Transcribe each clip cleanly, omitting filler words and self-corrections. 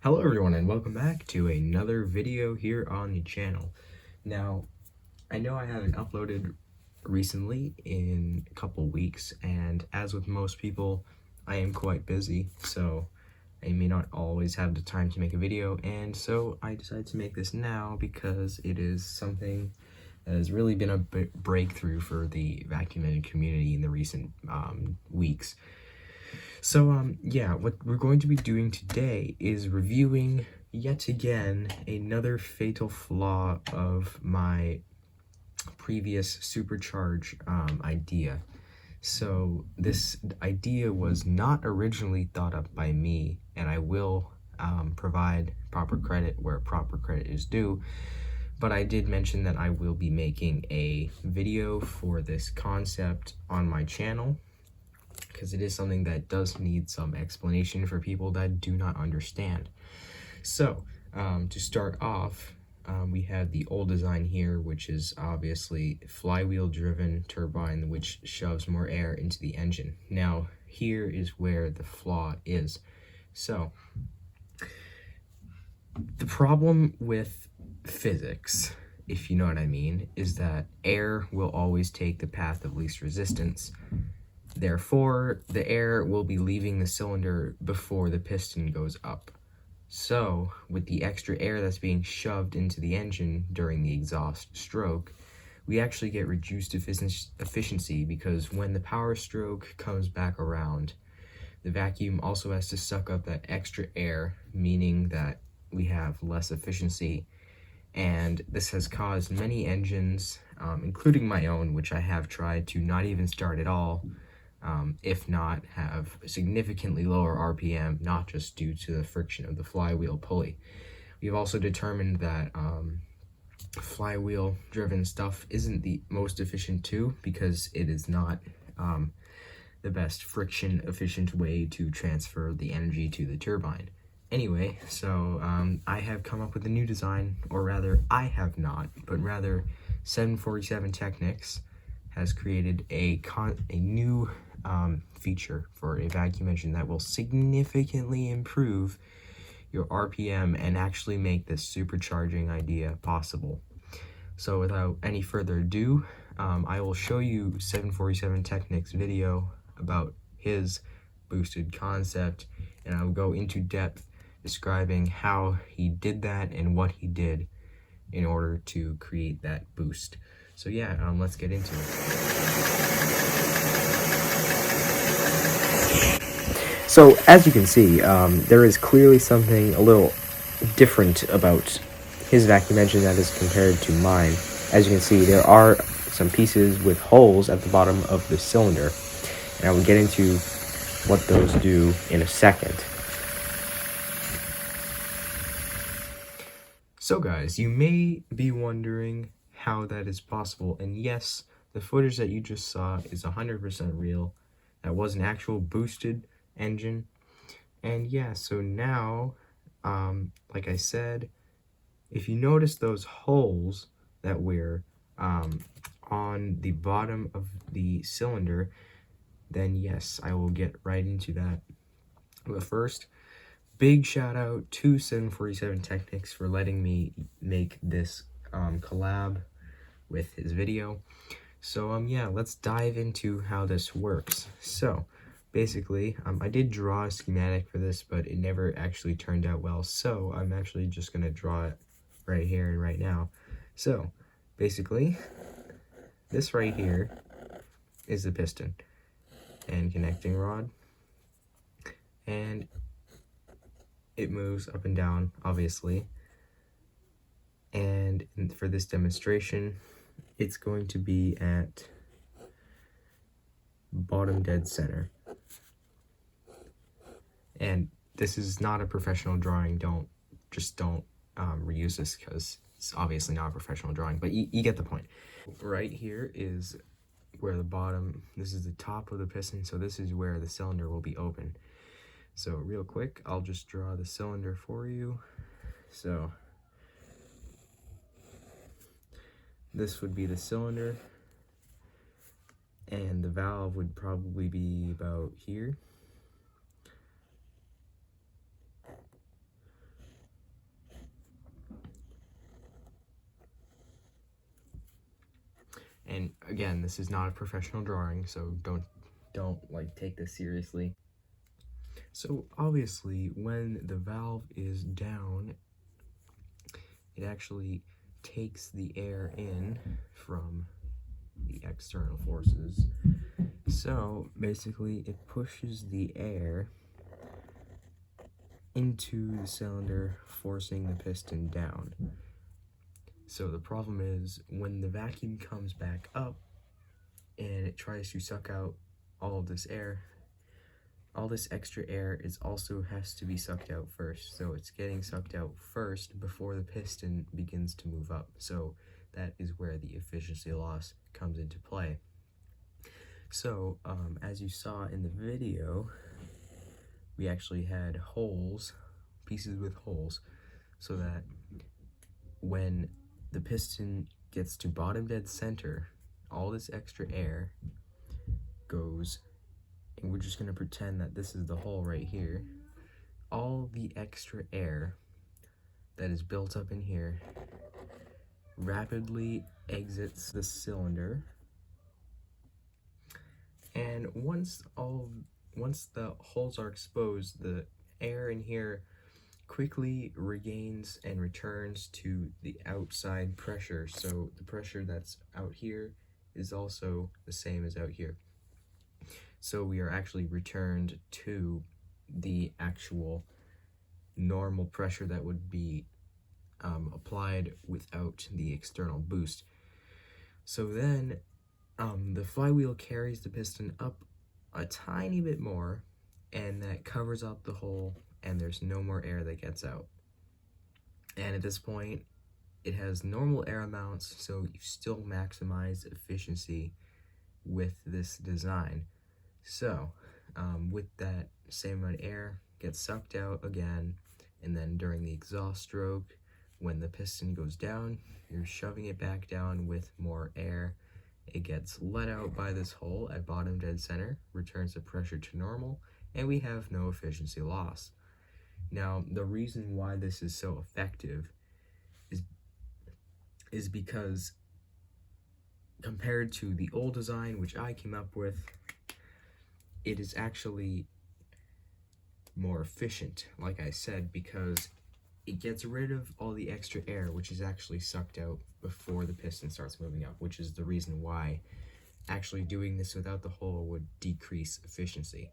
Hello everyone and welcome back to another video here on the channel. Now, I know I haven't uploaded recently in a couple weeks, and as with most people, I am quite busy, so I may not always have the time to make a video, and so I decided to make this now because it is something that has really been a breakthrough for the vacuum engine community in the recent weeks. So, yeah, what we're going to be doing today is reviewing, yet again, another fatal flaw of my previous Supercharged idea. So, this idea was not originally thought up by me, and I will provide proper credit where proper credit is due, but I did mention that I will be making a video for this concept on my channel, because it is something that does need some explanation for people that do not understand. So, to start off, we have the old design here, which is obviously flywheel-driven turbine, which shoves more air into the engine. Now, here is where the flaw is. So, the problem with physics, if you know what I mean, is that air will always take the path of least resistance. Therefore, the air will be leaving the cylinder before the piston goes up. So, with the extra air that's being shoved into the engine during the exhaust stroke, we actually get reduced efficiency because when the power stroke comes back around, the vacuum also has to suck up that extra air, meaning that we have less efficiency. And this has caused many engines, including my own, which I have tried to not even start at all, if not have significantly lower RPM, not just due to the friction of the flywheel pulley. We've also determined that flywheel-driven stuff isn't the most efficient too, because it is not the best friction-efficient way to transfer the energy to the turbine. Anyway, so I have come up with a new design, or rather, I have not, but rather 747Technics has created a new feature for a vacuum engine that will significantly improve your RPM and actually make this supercharging idea possible. So without any further ado, I will show you 747Technics video about his boosted concept, and I will go into depth describing how he did that and what he did in order to create that boost. So yeah, let's get into it. So as you can see, there is clearly something a little different about his vacuum engine that is compared to mine. As you can see, there are some pieces with holes at the bottom of the cylinder, and I will get into what those do in a second. So guys, you may be wondering how that is possible, and yes, the footage that you just saw is 100% real. That was an actual boosted engine, and yeah, so now, like I said, if you notice those holes that were on the bottom of the cylinder, then yes, I will get right into that. But first, big shout out to 747Technics for letting me make this collab with his video. So yeah, let's dive into how this works. So basically, I did draw a schematic for this, but it never actually turned out well, so I'm actually just gonna draw it right here and right now. So basically, this right here is the piston and connecting rod, and it moves up and down, obviously. And for this demonstration, it's going to be at bottom dead center. And this is not a professional drawing. Don't reuse this because it's obviously not a professional drawing, but you get the point. Right here is where the bottom, this is the top of the piston, so this is where the cylinder will be open. So real quick, I'll just draw the cylinder for you. So this would be the cylinder, and the valve would probably be about here. And again, this is not a professional drawing, so don't like take this seriously. So obviously, when the valve is down, it actually takes the air in from the external forces. So basically, it pushes the air into the cylinder, forcing the piston down. So the problem is, when the vacuum comes back up and it tries to suck out all of this air, all this extra air also has to be sucked out first. So it's getting sucked out first before the piston begins to move up. So that is where the efficiency loss comes into play. So as you saw in the video, we actually had holes, pieces with holes, so that when the piston gets to bottom dead center, all this extra air goes, and we're just going to pretend that this is the hole right here. All the extra air that is built up in here rapidly exits the cylinder, and once the holes are exposed, the air in here quickly regains and returns to the outside pressure. So the pressure that's out here is also the same as out here. So we are actually returned to the actual normal pressure that would be applied without the external boost. So then the flywheel carries the piston up a tiny bit more, and that covers up the hole, and there's no more air that gets out. And at this point, it has normal air amounts, so you still maximize efficiency with this design. So with that same amount of air gets sucked out again, and then during the exhaust stroke, when the piston goes down, you're shoving it back down with more air. It gets let out by this hole at bottom dead center, returns the pressure to normal, and we have no efficiency loss. Now, the reason why this is so effective is because compared to the old design, which I came up with, it is actually more efficient, like I said, because it gets rid of all the extra air, which is actually sucked out before the piston starts moving up, which is the reason why actually doing this without the hole would decrease efficiency.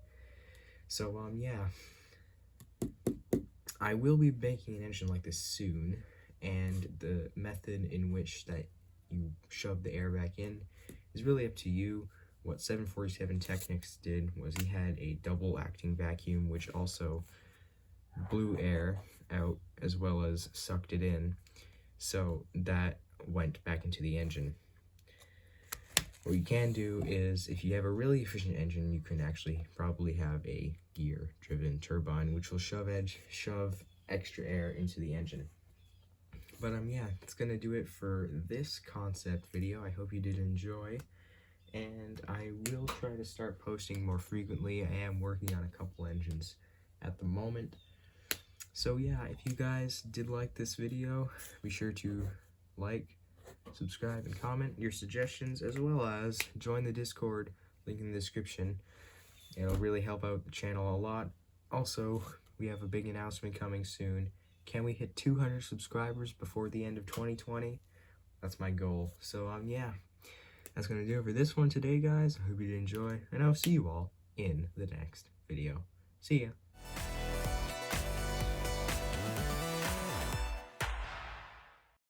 So yeah, I will be making an engine like this soon, and the method in which that you shove the air back in is really up to you. What 747Technics did was he had a double acting vacuum, which also blew air out as well as sucked it in, so that went back into the engine. What you can do is, if you have a really efficient engine, you can actually probably have a gear driven turbine, which will shove extra air into the engine. But yeah, that's gonna do it for this concept video. I hope you did enjoy, and I will try to start posting more frequently. I am working on a couple engines at the moment. So yeah, if you guys did like this video, be sure to like, subscribe, and comment your suggestions, as well as join the Discord, link in the description. It'll really help out the channel a lot. Also, we have a big announcement coming soon. Can we hit 200 subscribers before the end of 2020? That's my goal. So yeah, that's gonna do it for this one today, guys. I hope you did enjoy, and I'll see you all in the next video. See ya.